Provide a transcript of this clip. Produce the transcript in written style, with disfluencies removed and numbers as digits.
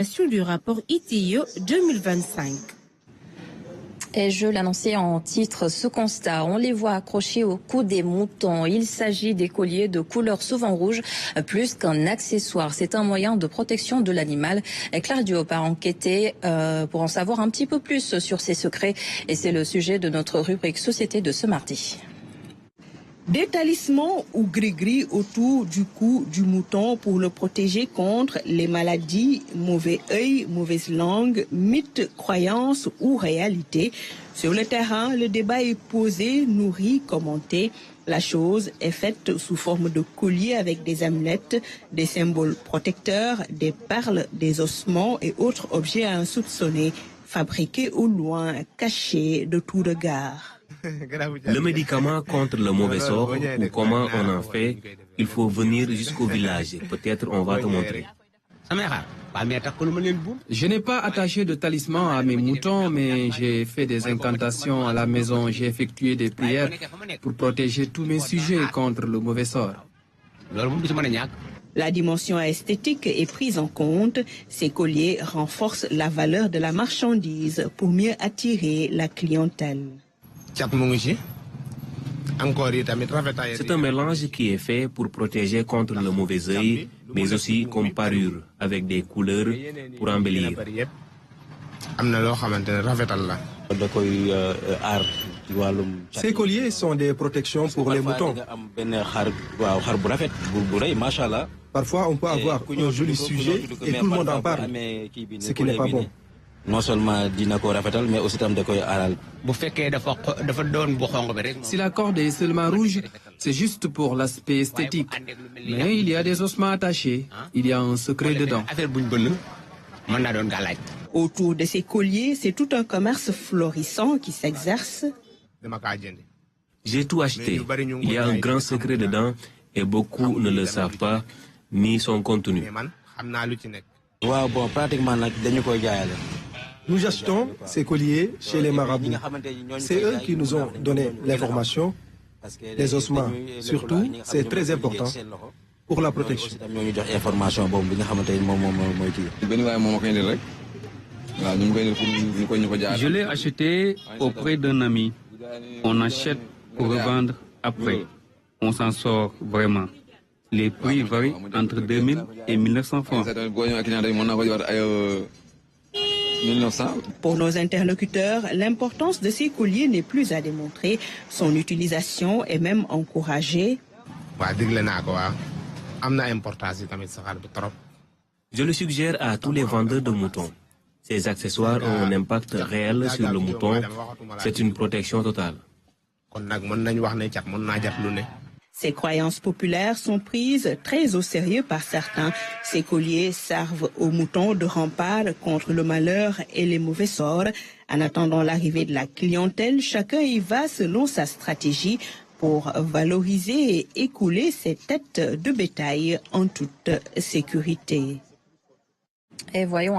Du rapport ITIO 2025. Et je l'annonçais en titre, ce constat, on les voit accrochés au cou des moutons. Il s'agit des colliers de couleur souvent rouge, plus qu'un accessoire. C'est un moyen de protection de l'animal. Claire Diop a enquêté pour en savoir un petit peu plus sur ces secrets. Et c'est le sujet de notre rubrique Société de ce mardi. Des talismans ou gris-gris autour du cou du mouton pour le protéger contre les maladies, mauvais œil, mauvaise langue, mythes, croyances ou réalités. Sur le terrain, le débat est posé, nourri, commenté. La chose est faite sous forme de colliers avec des amulettes, des symboles protecteurs, des perles, des ossements et autres objets insoupçonnés, fabriqués au loin, cachés de tout regard. Le médicament contre le mauvais sort ou comment on en fait, il faut venir jusqu'au village. Peut-être on va te montrer. Je n'ai pas attaché de talisman à mes moutons, mais j'ai fait des incantations à la maison. J'ai effectué des prières pour protéger tous mes sujets contre le mauvais sort. La dimension esthétique est prise en compte. Ces colliers renforcent la valeur de la marchandise pour mieux attirer la clientèle. C'est un mélange qui est fait pour protéger contre le mauvais œil, mais aussi comme parure, avec des couleurs pour embellir. Ces colliers sont des protections pour les moutons. Parfois, on peut avoir un joli sujet et tout le monde en parle, ce qui n'est pas bon. Non seulement dina ko rafetal mais aussi tam da koy aral. Si la corde est seulement rouge, c'est juste pour l'aspect esthétique. Mais il y a des ossements attachés. Il y a un secret dedans. Autour de ces colliers, c'est tout un commerce florissant qui s'exerce. J'ai tout acheté. Il y a un grand secret dedans et beaucoup ne le savent pas ni son contenu. Waaw bon pratiquement nak dañu koy jaayale. Nous achetons ces colliers chez les marabouts. C'est eux qui nous ont donné l'information. Les ossements, surtout, c'est très important pour la protection. Je l'ai acheté auprès d'un ami. On achète pour revendre après. On s'en sort vraiment. Les prix varient entre 2000 et 1900 francs. Pour nos interlocuteurs, l'importance de ces colliers n'est plus à démontrer. Son utilisation est même encouragée. Je le suggère à tous les vendeurs de moutons. Ces accessoires ont un impact réel sur le mouton. C'est une protection totale. Ces croyances populaires sont prises très au sérieux par certains. Ces colliers servent aux moutons de rempart contre le malheur et les mauvais sorts. En attendant l'arrivée de la clientèle, chacun y va selon sa stratégie pour valoriser et écouler ses têtes de bétail en toute sécurité. Et voyons